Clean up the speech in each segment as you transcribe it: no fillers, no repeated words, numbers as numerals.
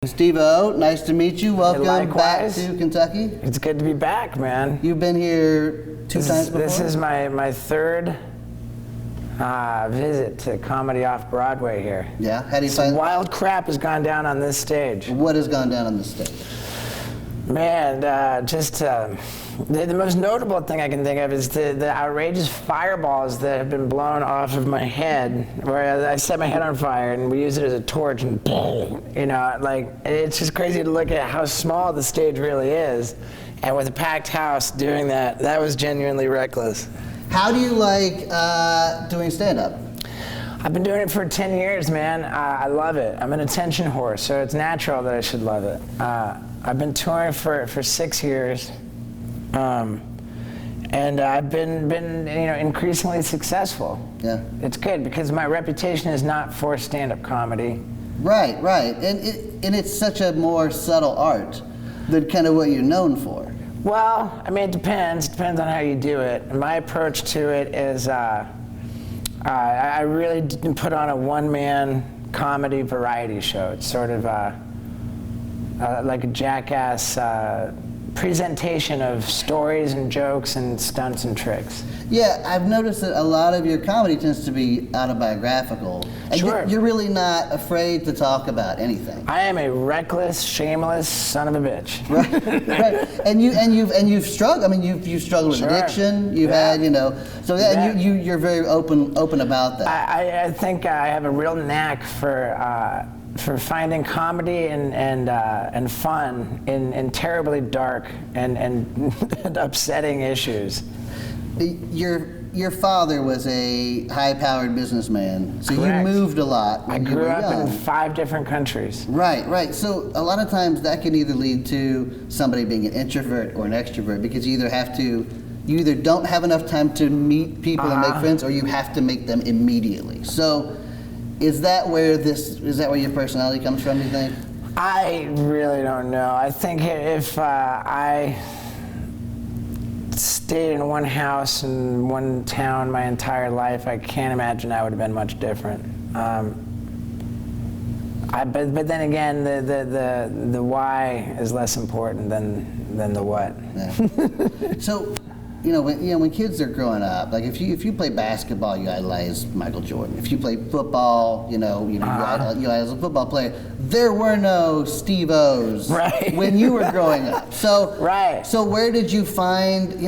Steve-O, nice to meet you. Welcome back to Kentucky. It's good to be back, man. You've been here two times before? This is my third visit to comedy off-Broadway here. Yeah? How do you Some find... wild crap has gone down on this stage. What has gone down on this stage? Man, the most notable thing I can think of is the outrageous fireballs that have been blown off of my head, where I set my head on fire and we use it as a torch and boom, you know, like, it's just crazy to look at how small the stage really is. And with a packed house doing that, that was genuinely reckless. How do you like doing stand-up? I've been doing it for 10 years, man. I love it. I'm an attention whore, so it's natural that I should love it. I've been touring for 6 years, and I've been increasingly successful. Yeah. It's good because my reputation is not for stand-up comedy. Right, right, and it's such a more subtle art than kind of what you're known for. Well, I mean, it depends. It depends on how you do it. And my approach to it is I really didn't put on a one-man comedy variety show. It's sort of like a jackass presentation of stories and jokes and stunts and tricks. Yeah, I've noticed that a lot of your comedy tends to be autobiographical. And sure. You're really not afraid to talk about anything. I am a reckless, shameless son of a bitch. Right, right. And you've struggled. I mean, you've struggled with sure. addiction. You've had, so yeah, and you're very open about that. I think I have a real knack for finding comedy and fun in terribly dark and upsetting issues. Your father was a high-powered businessman, so correct. You moved a lot when you were young. I grew up in 5 different countries. Right, right. So a lot of times that can either lead to somebody being an introvert or an extrovert, because you either don't have enough time to meet people and make friends, or you have to make them immediately. So is that where your personality comes from, do you think? I really don't know. I think if I stayed in one house in one town my entire life, I can't imagine I would have been much different. But then again, the why is less important than the what. Yeah. So, when kids are growing up, like if you play basketball, you idolize Michael Jordan. If you play football, you idolize a football player. There were no Steve-O's right. when you were growing up. So right. So where did you find?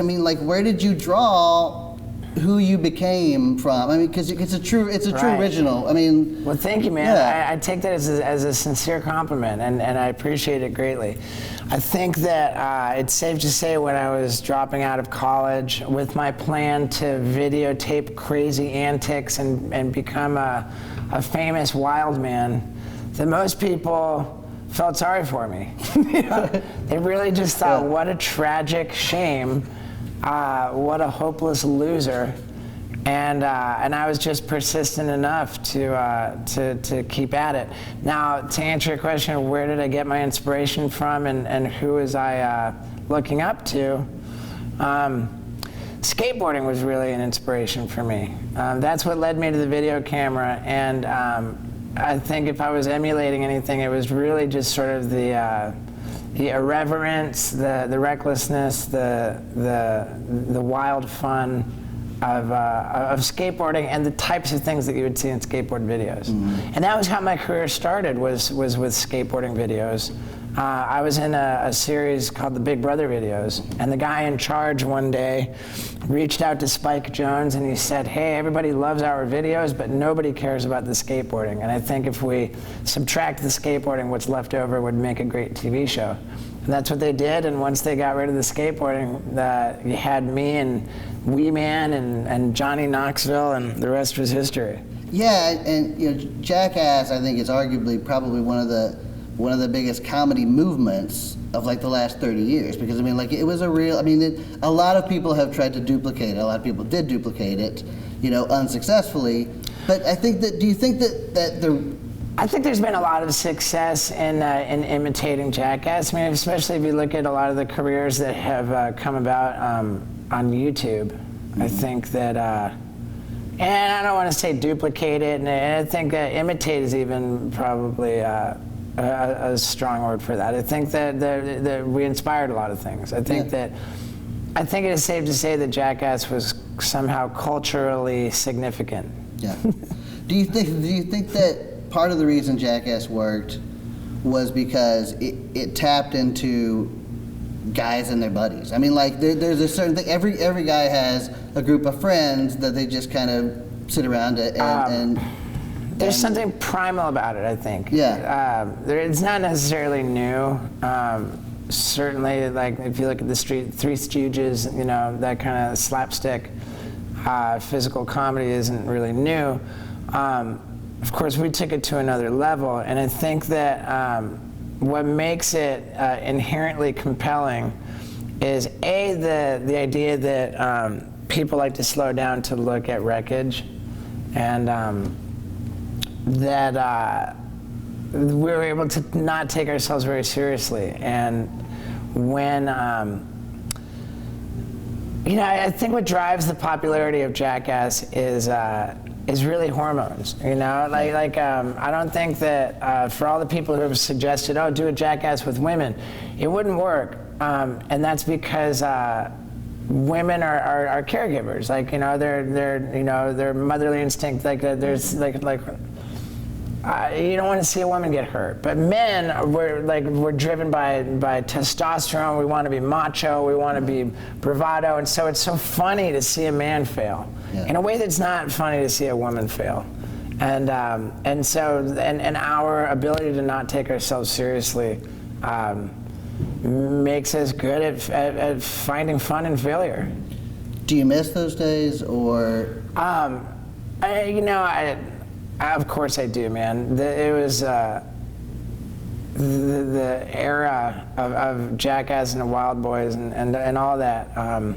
Where did you draw who you became from? I mean, because it's a true right. original. I mean. Well, thank you, man. Yeah. I take that as a sincere compliment, and I appreciate it greatly. I think that it's safe to say when I was dropping out of college with my plan to videotape crazy antics and become a famous wild man, that most people felt sorry for me. They really just thought, what a tragic shame, what a hopeless loser. And I was just persistent enough to keep at it. Now, to answer your question, where did I get my inspiration from, and who was I looking up to? Skateboarding was really an inspiration for me. That's what led me to the video camera, and I think if I was emulating anything, it was really just sort of the irreverence, the recklessness, the wild fun of skateboarding and the types of things that you would see in skateboard videos. Mm-hmm. And that was how my career started, was with skateboarding videos. I was in a series called the Big Brother videos, and the guy in charge one day reached out to Spike Jonze and he said, hey, everybody loves our videos, but nobody cares about the skateboarding. And I think if we subtract the skateboarding, what's left over would make a great TV show. And that's what they did, and once they got rid of the skateboarding, you had me and Wee Man and Johnny Knoxville, and the rest was history. Yeah, and Jackass, I think, is arguably probably one of the biggest comedy movements of like the last 30 years, because it was a real, a lot of people have tried to duplicate it. A lot of people did duplicate it, unsuccessfully. But I think do you think that I think there's been a lot of success in imitating Jackass. Especially if you look at a lot of the careers that have come about on YouTube. Mm-hmm. I think that, and I don't want to say duplicate it, and I think imitate is even probably a strong word for that. I think that we inspired a lot of things. I think it is safe to say that Jackass was somehow culturally significant. Yeah. Do you think that part of the reason Jackass worked was because it tapped into guys and their buddies? I mean, like there's a certain thing. Every guy has a group of friends that they just kind of sit around and there's something primal about it, I think. Yeah. It's not necessarily new. Certainly, like if you look at the Three Stooges, you know, that kind of slapstick physical comedy isn't really new. Of course, we took it to another level, and I think that what makes it inherently compelling is the idea that people like to slow down to look at wreckage, and that we were able to not take ourselves very seriously. And when, you know, I think what drives the popularity of Jackass is really hormones, you know? I don't think that for all the people who have suggested, oh, do a Jackass with women, it wouldn't work. And that's because women are caregivers. Like, you know, their motherly instinct, like there's you don't want to see a woman get hurt. But men, we're driven by testosterone. We want to be macho. We want to be bravado. And so it's so funny to see a man fail in a way that's not funny to see a woman fail. And our ability to not take ourselves seriously makes us good at finding fun in failure. Do you miss those days, or? Of course I do, man. It was the era of Jackass and the Wild Boys and all that. God,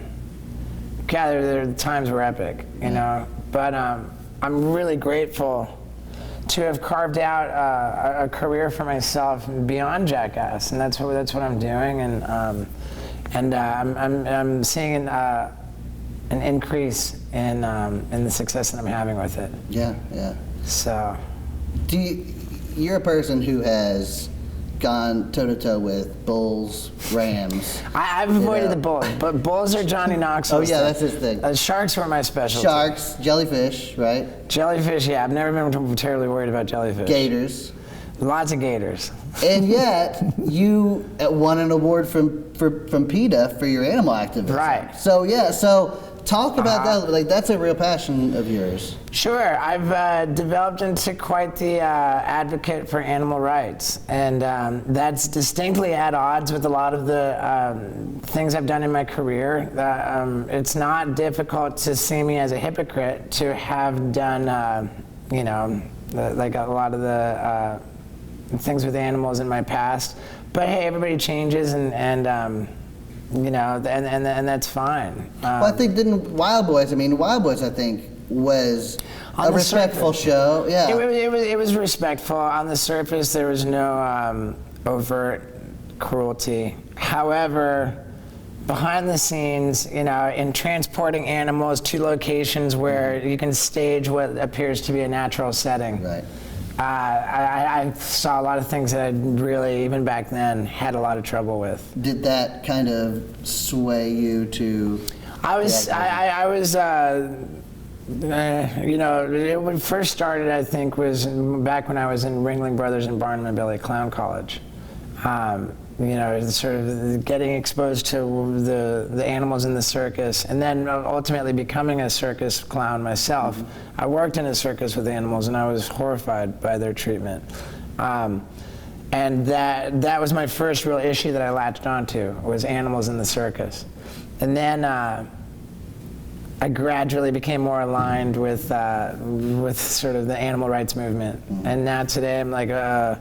the times were epic, you know. But I'm really grateful to have carved out a career for myself beyond Jackass, and that's what I'm doing. And I'm seeing an increase in the success that I'm having with it. Yeah, yeah. So, you're a person who has gone toe-to-toe with bulls, rams. I've avoided the bulls, but bulls are Johnny Knoxville's. Oh yeah, that's his thing. Sharks were my specialty. Sharks, jellyfish, right? Jellyfish, yeah. I've never been terribly worried about jellyfish. Gators. Lots of gators. And yet, you won an award from PETA for your animal activism. Right. So yeah, talk about that. Like, that's a real passion of yours. Sure. I've developed into quite the advocate for animal rights, and that's distinctly at odds with a lot of the things I've done in my career. It's not difficult to see me as a hypocrite to have done, like a lot of the things with animals in my past. But hey, everybody changes, and that's fine. Well, I think Wild Boys, I think, was a respectful show. Yeah. It was respectful. On the surface, there was no overt cruelty. However, behind the scenes, in transporting animals to locations where you can stage what appears to be a natural setting. Right. I saw a lot of things that I really, even back then, had a lot of trouble with. Did that kind of sway you to? When it first started, I think, was back when I was in Ringling Brothers and Barnum and Bailey Clown College. Sort of getting exposed to the animals in the circus, and then ultimately becoming a circus clown myself. Mm-hmm. I worked in a circus with animals, and I was horrified by their treatment. And that was my first real issue that I latched onto, was animals in the circus. And then I gradually became more aligned with sort of the animal rights movement. Mm-hmm. And now today I'm like a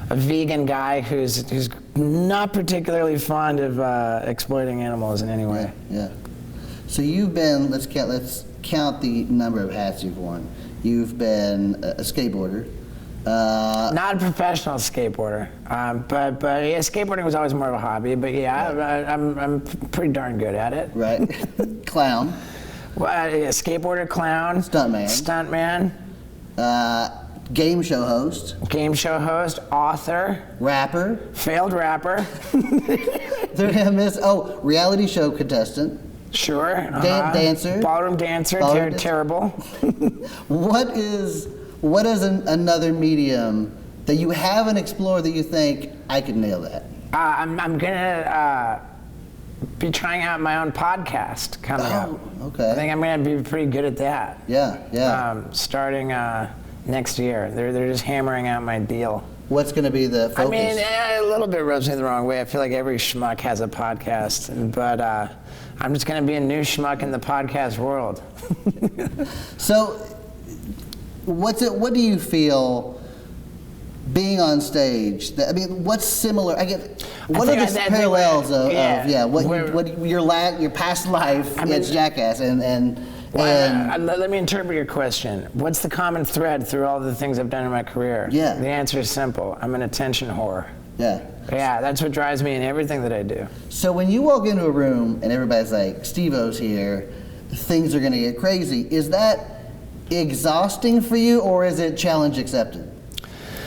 vegan guy who's not particularly fond of exploiting animals in any way. Yeah. So you've been, let's count the number of hats you've worn. You've been a skateboarder. Not a professional skateboarder, but yeah, skateboarding was always more of a hobby. But yeah, right. I'm pretty darn good at it. Right. Clown. Well, yeah, skateboarder, clown. Stuntman. game show host, author, rapper, failed rapper. Reality show contestant. Sure. Dancer. Ballroom dancer. Terrible. What is another medium that you haven't explored that you think I could nail that? I'm gonna be trying out my own podcast coming up. Okay. I think I'm gonna be pretty good at that. Yeah. Starting next year. They're just hammering out my deal. What's going to be the focus? I mean, a little bit rubs me the wrong way. I feel like every schmuck has a podcast, but I'm just going to be a new schmuck in the podcast world. So, what do you feel being on stage? What's similar? What are the parallels of your past life as Jackass and let me interpret your question. What's the common thread through all the things I've done in my career? Yeah. The answer is simple. I'm an attention whore. Yeah. Yeah, that's what drives me in everything that I do. So when you walk into a room and everybody's like, Steve-O's here, things are going to get crazy, is that exhausting for you, or is it challenge accepted?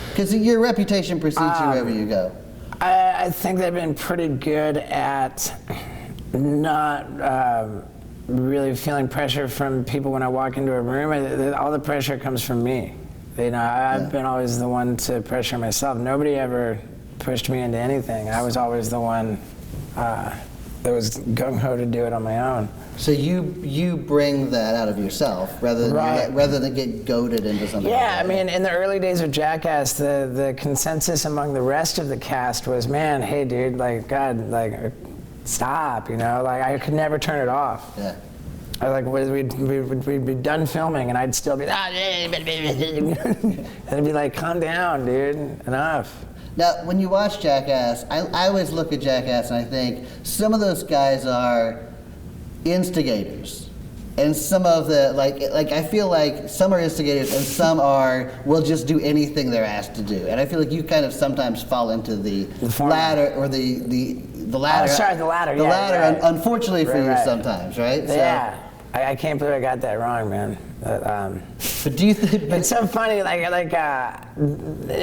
Because your reputation precedes you wherever you go. I think they've been pretty good at not really feeling pressure from people when I walk into a room. All the pressure comes from me. I've been always the one to pressure myself. Nobody ever pushed me into anything. I was always the one that was gung-ho to do it on my own. So you bring that out of yourself rather than get goaded into something. Yeah, I mean, in the early days of Jackass, the consensus among the rest of the cast was, man, hey, dude, like, God, like, stop, like, I could never turn it off. Yeah. We'd be done filming, and I'd still be, and I'd be like, calm down, dude, enough. Now, when you watch Jackass, I always look at Jackass and I think some of those guys are instigators. And some of the, like I feel like some are instigators and some will just do anything they're asked to do. And I feel like you kind of sometimes fall into the latter, or the latter. Oh, sorry, the latter. The latter, right. Unfortunately for you sometimes, right? Yeah. I can't believe I got that wrong, man. But do you think? It's so funny,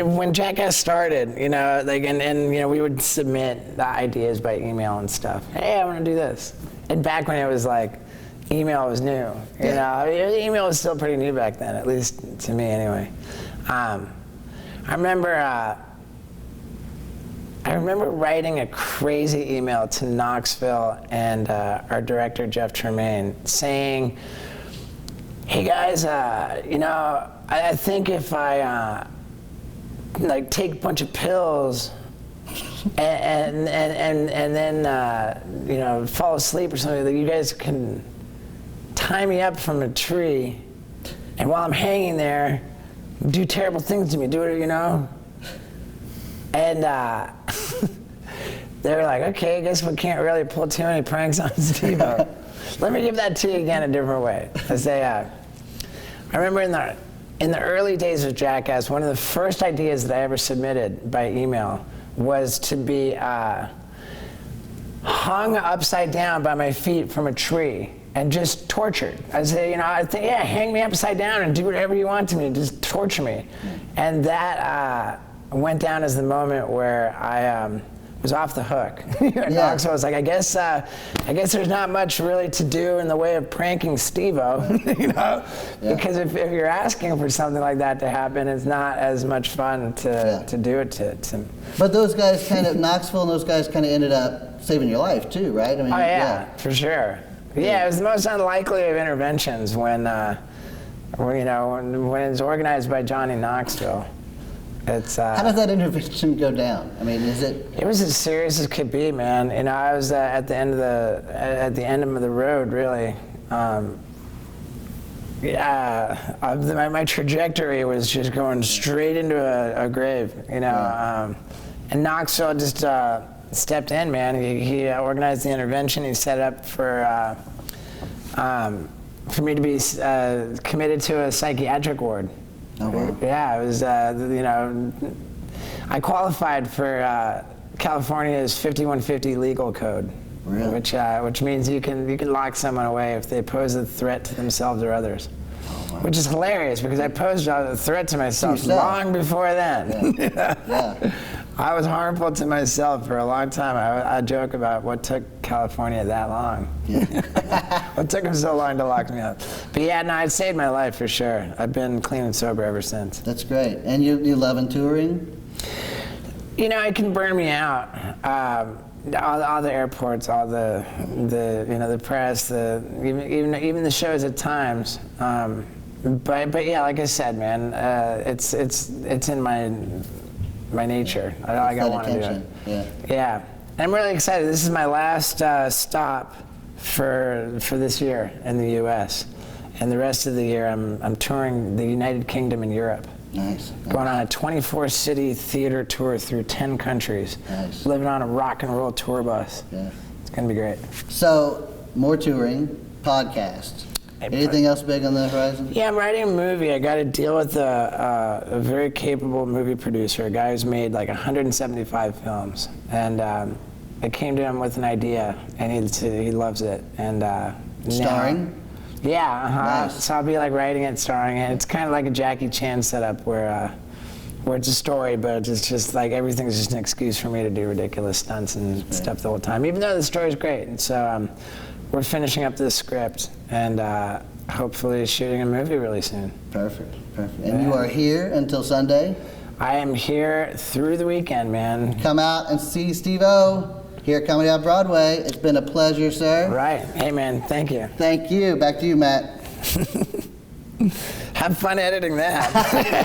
when Jackass started, and we would submit the ideas by email and stuff. Hey, I want to do this. And back when it was like, email was new. Email was still pretty new back then, at least to me, anyway. I remember writing a crazy email to Knoxville and our director, Jeff Tremaine, saying, hey guys, I think if I take a bunch of pills and then fall asleep or something, that you guys can tie me up from a tree, and while I'm hanging there, do terrible things to me, And they were like, okay, I guess we can't really pull too many pranks on Steve-O. Let me give that to you again a different way. I remember in the early days of Jackass, one of the first ideas that I ever submitted by email was to be hung upside down by my feet from a tree and just tortured. I'd say, hang me upside down and do whatever you want to me, just torture me. And that went down as the moment where I was off the hook. Knoxville was like, I guess there's not much really to do in the way of pranking Steve-O, because if you're asking for something like that to happen, it's not as much fun to do it to. But those guys Knoxville and those guys kind of ended up saving your life too, right? I mean, for sure. Yeah, it was the most unlikely of interventions when it's organized by Johnny Knoxville. How does that intervention go down? I mean, is it? It was as serious as could be, man. I was at the end of the road, really. My trajectory was just going straight into a grave, and Knoxville just stepped in, man. He organized the intervention. He set up for me to be committed to a psychiatric ward. Oh, wow. Yeah, it was, I qualified for California's 5150 legal code, really? which means you can lock someone away if they pose a threat to themselves or others. Oh, which is hilarious because I posed a threat to myself long before then. Yeah. I was harmful to myself for a long time. I joke about what took California that long. What took them so long to lock me up. But yeah, no, it saved my life for sure. I've been clean and sober ever since. That's great. And you loving touring? You know, it can burn me out. All the airports, all the the press, even the shows at times. But yeah, like I said, man, it's in my nature. I want to do it. Yeah. I'm really excited. This is my last stop for this year in the U.S. And the rest of the year, I'm touring the United Kingdom and Europe. Nice. Going on a 24-city theater tour through 10 countries. Nice. Living on a rock and roll tour bus. Yeah. It's going to be great. So, more touring, podcast. Anything else big on the horizon? Yeah, I'm writing a movie. I got to deal with a very capable movie producer, a guy who's made like 175 films. And I came to him with an idea, and he loves it. And Starring? Yeah, Nice. So I'll be like writing it, starring it. It's kind of like a Jackie Chan setup where it's a story, but it's just like everything's just an excuse for me to do ridiculous stunts and stuff the whole time, even though the story's great. And so we're finishing up the script and hopefully shooting a movie really soon. Perfect. And you are here until Sunday? I am here through the weekend, man. Come out and see Steve-O here at Comedy on Broadway. It's been a pleasure, sir. Right. Hey, man, thank you. Thank you. Back to you, Matt. Have fun editing that.